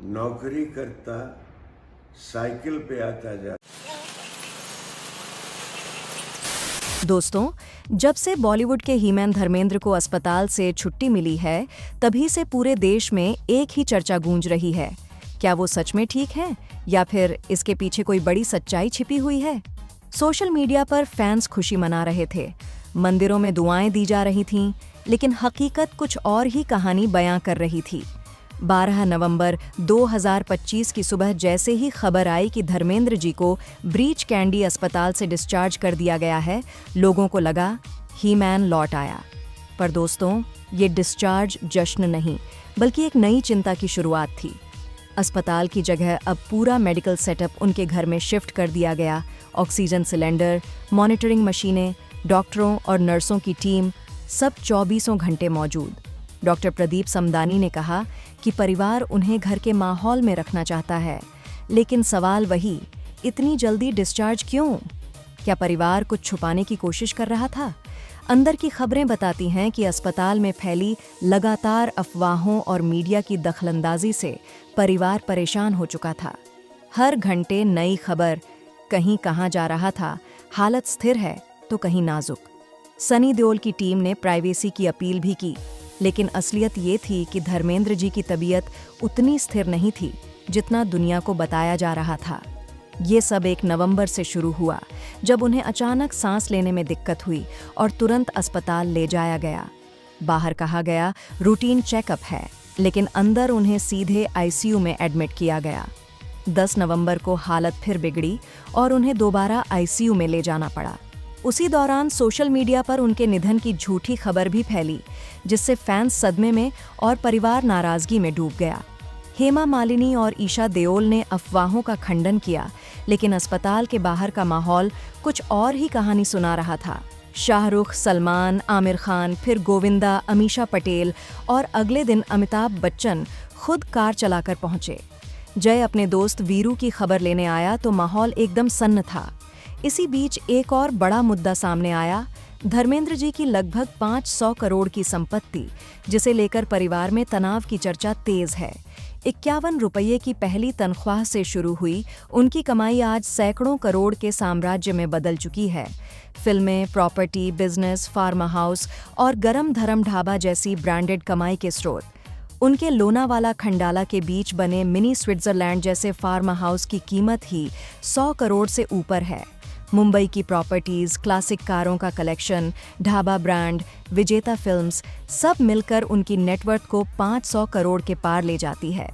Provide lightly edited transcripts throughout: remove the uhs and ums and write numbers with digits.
नौकरी करता, साइकिल पे आता जाता। दोस्तों, जब से बॉलीवुड के हीमैन धर्मेंद्र को अस्पताल से छुट्टी मिली है, तभी से पूरे देश में एक ही चर्चा गूंज रही है। क्या वो सच में ठीक हैं या फिर इसके पीछे कोई बड़ी सच्चाई छिपी हुई है? सोशल मीडिया पर फैंस खुशी मना रहे थे, मंदिरों में दुआएं दी जा रही थीं, लेकिन हकीकत कुछ और ही कहानी बयां कर रही थी। 12 नवंबर 2025 की सुबह जैसे ही खबर आई कि धर्मेंद्र जी को ब्रीच कैंडी अस्पताल से डिस्चार्ज कर दिया गया है, लोगों को लगा हीमैन लौट आया। पर दोस्तों, ये डिस्चार्ज जश्न नहीं, बल्कि एक नई चिंता की शुरुआत थी। अस्पताल की जगह अब पूरा मेडिकल सेटअप उनके घर में शिफ्ट कर दिया गया। ऑक्सीजन सिलेंडर, मॉनिटरिंग मशीनें, डॉक्टरों और नर्सों की टीम, सब 24 घंटे मौजूद। डॉक्टर प्रदीप समदानी ने कहा कि परिवार उन्हें घर के माहौल में रखना चाहता है, लेकिन सवाल वही, इतनी जल्दी डिस्चार्ज क्यों? क्या परिवार कुछ छुपाने की कोशिश कर रहा था? अंदर की खबरें बताती हैं कि अस्पताल में फैली लगातार अफवाहों और मीडिया की दखलंदाजी से परिवार परेशान हो चुका था। हर घंटे नई खबर, कहीं कहाँ जा रहा था, हालत स्थिर है तो कहीं नाजुक। सनी देओल की टीम ने प्राइवेसी की अपील भी की, लेकिन असलियत ये थी कि धर्मेंद्र जी की तबीयत उतनी स्थिर नहीं थी जितना दुनिया को बताया जा रहा था। ये सब 1 नवंबर से शुरू हुआ, जब उन्हें अचानक सांस लेने में दिक्कत हुई और तुरंत अस्पताल ले जाया गया। बाहर कहा गया रूटीन चेकअप है, लेकिन अंदर उन्हें सीधे आईसीयू में एडमिट किया गया। 10 नवंबर को हालत फिर बिगड़ी और उन्हें दोबारा आईसीयू में ले जाना पड़ा। उसी दौरान सोशल मीडिया पर उनके निधन की झूठी खबर भी फैली, जिससे फैंस सदमे में और परिवार नाराजगी में डूब गया। हेमा मालिनी और ईशा देओल ने अफवाहों का खंडन किया, लेकिन अस्पताल के बाहर का माहौल कुछ और ही कहानी सुना रहा था। शाहरुख, सलमान, आमिर खान, फिर गोविंदा, अमीषा पटेल और अगले दिन अमिताभ बच्चन खुद कार चलाकर पहुंचे। जय अपने दोस्त वीरू की खबर लेने आया तो माहौल एकदम सन्न था। इसी बीच एक और बड़ा मुद्दा सामने आया, धर्मेंद्र जी की लगभग 500 करोड़ की संपत्ति, जिसे लेकर परिवार में तनाव की चर्चा तेज है। 51 रुपये की पहली तनख्वाह से शुरू हुई उनकी कमाई आज सैकड़ों करोड़ के साम्राज्य में बदल चुकी है। फिल्में, प्रॉपर्टी, बिजनेस, फार्मा हाउस और गरम धरम ढाबा जैसी ब्रांडेड कमाई के स्रोत। उनके लोनावाला खंडाला के बीच बने मिनी स्विट्जरलैंड जैसे फार्मा हाउस की कीमत ही 100 करोड़ से ऊपर है। मुंबई की प्रॉपर्टीज, क्लासिक कारों का कलेक्शन, ढाबा ब्रांड, विजेता फिल्म्स, सब मिलकर उनकी नेटवर्थ को 500 करोड़ के पार ले जाती है।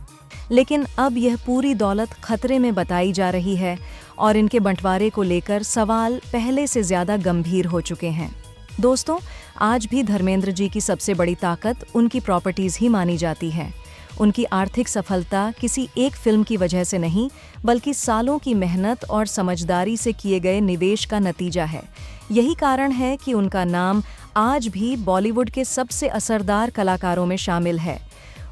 लेकिन अब यह पूरी दौलत खतरे में बताई जा रही है और इनके बंटवारे को लेकर सवाल पहले से ज्यादा गंभीर हो चुके हैं। दोस्तों, आज भी धर्मेंद्र जी की सबसे बड़ी ताकत उनकी प्रॉपर्टीज ही मानी जाती है। उनकी आर्थिक सफलता किसी एक फिल्म की वजह से नहीं, बल्कि सालों की मेहनत और समझदारी से किए गए निवेश का नतीजा है। यही कारण है कि उनका नाम आज भी बॉलीवुड के सबसे असरदार कलाकारों में शामिल है।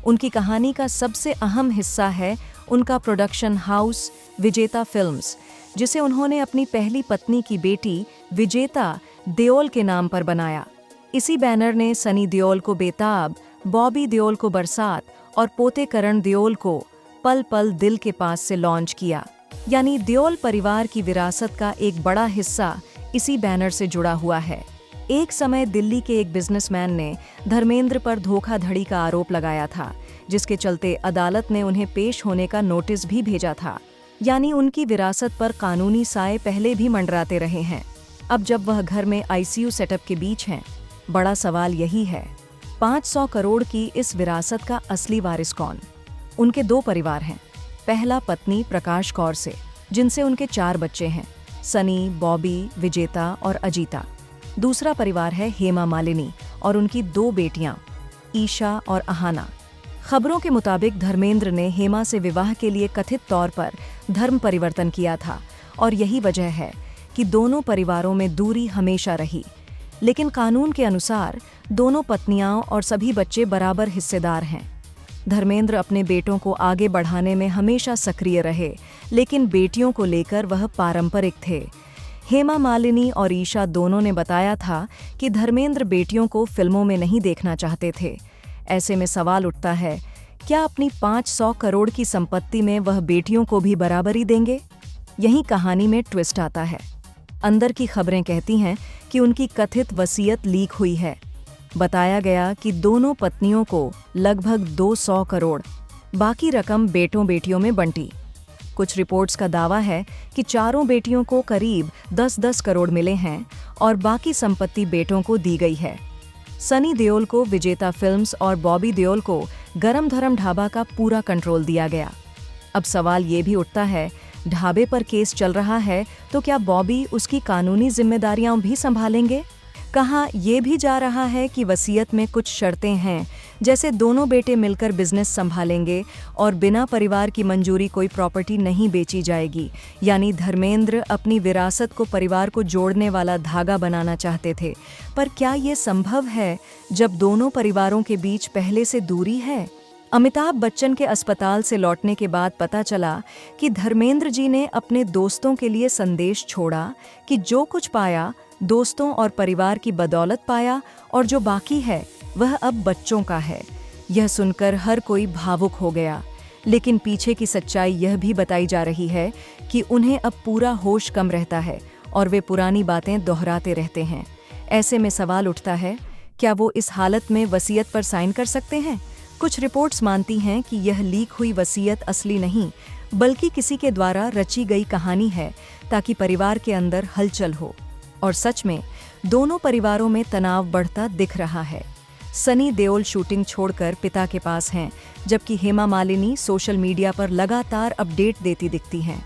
उनकी कहानी का सबसे अहम हिस्सा है उनका प्रोडक्शन हाउस विजेता फिल्म्स, जिसे उन्होंने अपनी पहली पत्नी की बेटी विजेता देओल के नाम पर बनाया। इसी बैनर ने सनी देओल को बेताब, बॉबी देओल को बरसात और पोते करण देओल को पल पल दिल के पास से लॉन्च किया। यानी देओल परिवार की विरासत का एक बड़ा हिस्सा इसी बैनर से जुड़ा हुआ है। एक समय दिल्ली के एक बिजनेसमैन ने धर्मेंद्र पर धोखाधड़ी का आरोप लगाया था, जिसके चलते अदालत ने उन्हें पेश होने का नोटिस भी भेजा था। यानी उनकी विरासत पर कानूनी साए पहले भी मंडराते रहे हैं। अब जब वह घर में आईसीयू सेटअप के बीच हैं, बड़ा सवाल यही है, 500 करोड़ की इस विरासत का असली वारिस कौन? उनके 2 परिवार हैं। पहला पत्नी प्रकाश कौर से, जिनसे उनके 4 बच्चे हैं, सनी, बॉबी, विजेता और अजीता। दूसरा परिवार है हेमा मालिनी और उनकी 2 बेटियां, ईशा और अहाना। खबरों के मुताबिक धर्मेंद्र ने हेमा से विवाह के लिए कथित तौर पर धर्म परिवर्तन किया था और यही वजह है कि दोनों परिवारों में दूरी हमेशा रही। लेकिन कानून के अनुसार दोनों पत्नियां और सभी बच्चे बराबर हिस्सेदार हैं। धर्मेंद्र अपने बेटों को आगे बढ़ाने में हमेशा सक्रिय रहे, लेकिन बेटियों को लेकर वह पारंपरिक थे। हेमा मालिनी और ईशा दोनों ने बताया था कि धर्मेंद्र बेटियों को फिल्मों में नहीं देखना चाहते थे। ऐसे में सवाल उठता है, क्या अपनी 500 करोड़ की संपत्ति में वह बेटियों को भी बराबरी देंगे? यही कहानी में ट्विस्ट आता है। अंदर की खबरें कहती हैं कि उनकी कथित वसीयत लीक हुई है। बताया गया कि दोनों पत्नियों को लगभग 200 करोड़, बाकी रकम बेटों बेटियों में बंटी। कुछ रिपोर्ट्स का दावा है कि चारों बेटियों को करीब 10-10 करोड़ मिले हैं और बाकी संपत्ति बेटों को दी गई है। सनी देओल को विजेता फिल्म्स और बॉबी देओल को गरम धरम ढाबा का पूरा कंट्रोल दिया गया। अब सवाल ये भी उठता है, ढाबे पर केस चल रहा है तो क्या बॉबी उसकी कानूनी जिम्मेदारियां भी संभालेंगे? कहा यह भी जा रहा है कि वसीयत में कुछ शर्तें हैं, जैसे दोनों बेटे मिलकर बिजनेस संभालेंगे और बिना परिवार की मंजूरी कोई प्रॉपर्टी नहीं बेची जाएगी। यानी धर्मेंद्र अपनी विरासत को परिवार को जोड़ने वाला धागा बनाना चाहते थे। पर क्या ये संभव है जब दोनों परिवारों के बीच पहले से दूरी है? अमिताभ बच्चन के अस्पताल से लौटने के बाद पता चला कि धर्मेंद्र जी ने अपने दोस्तों के लिए संदेश छोड़ा कि जो कुछ पाया दोस्तों और परिवार की बदौलत पाया और जो बाकी है वह अब बच्चों का है। यह सुनकर हर कोई भावुक हो गया, लेकिन पीछे की सच्चाई यह भी बताई जा रही है कि उन्हें अब पूरा होश कम रहता है और वे पुरानी बातें दोहराते रहते हैं। ऐसे में सवाल उठता है, क्या वो इस हालत में वसीयत पर साइन कर सकते हैं? कुछ रिपोर्ट्स मानती हैं कि यह लीक हुई वसीयत असली नहीं, बल्कि किसी के द्वारा रची गई कहानी है ताकि परिवार के अंदर हलचल हो। और सच में दोनों परिवारों में तनाव बढ़ता दिख रहा है। सनी देओल शूटिंग छोड़कर पिता के पास हैं, जबकि हेमा मालिनी सोशल मीडिया पर लगातार अपडेट देती दिखती हैं।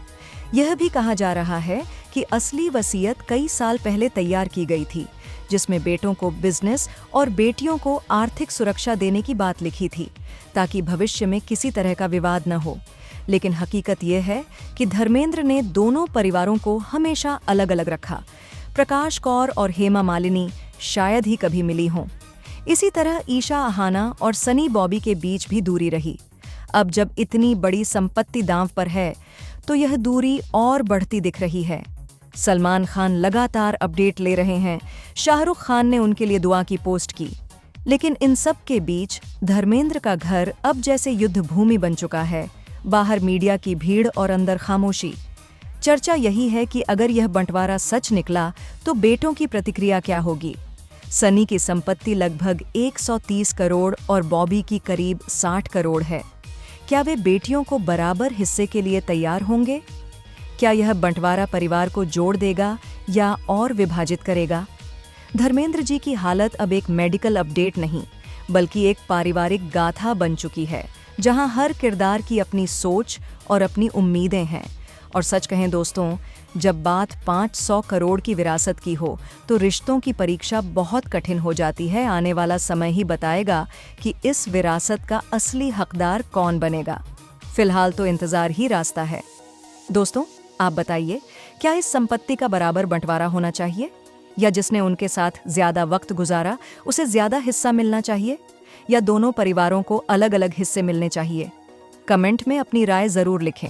यह भी कहा जा रहा है कि असली वसीयत कई साल पहले तैयार की गई थी, जिसमें बेटों को बिजनेस और बेटियों को आर्थिक सुरक्षा देने की बात लिखी थी, ताकि भविष्य में किसी तरह का विवाद न हो। लेकिन हकीकत यह है कि धर्मेंद्र ने दोनों परिवारों को हमेशा अलग अलग रखा। प्रकाश कौर और हेमा मालिनी शायद ही कभी मिली हों। इसी तरह ईशा अहाना और सनी बॉबी के बीच भी दूरी रही। अब जब इतनी बड़ी संपत्ति दांव पर है तो यह दूरी और बढ़ती दिख रही है। सलमान खान लगातार अपडेट ले रहे हैं, शाहरुख खान ने उनके लिए दुआ की पोस्ट की। लेकिन इन सब के बीच धर्मेंद्र का घर अब जैसे युद्ध भूमि बन चुका है। बाहर मीडिया की भीड़ और अंदर खामोशी। चर्चा यही है कि अगर यह बंटवारा सच निकला तो बेटों की प्रतिक्रिया क्या होगी। सनी की संपत्ति लगभग 130 करोड़ और बॉबी की करीब 60 करोड़ है। क्या वे बेटियों को बराबर हिस्से के लिए तैयार होंगे? क्या यह बंटवारा परिवार को जोड़ देगा या और विभाजित करेगा? धर्मेंद्र जी की हालत अब एक मेडिकल अपडेट नहीं, बल्कि एक पारिवारिक गाथा बन चुकी है, जहां हर किरदार की अपनी सोच और अपनी उम्मीदें हैं। और सच कहें दोस्तों, जब बात 500 करोड़ की विरासत की हो तो रिश्तों की परीक्षा बहुत कठिन हो जाती है। आने वाला समय ही बताएगा कि इस विरासत का असली हकदार कौन बनेगा। फिलहाल तो इंतजार ही रास्ता है। दोस्तों, आप बताइए, क्या इस संपत्ति का बराबर बंटवारा होना चाहिए, या जिसने उनके साथ ज्यादा वक्त गुजारा उसे ज्यादा हिस्सा मिलना चाहिए, या दोनों परिवारों को अलग अलग हिस्से मिलने चाहिए? कमेंट में अपनी राय जरूर लिखें।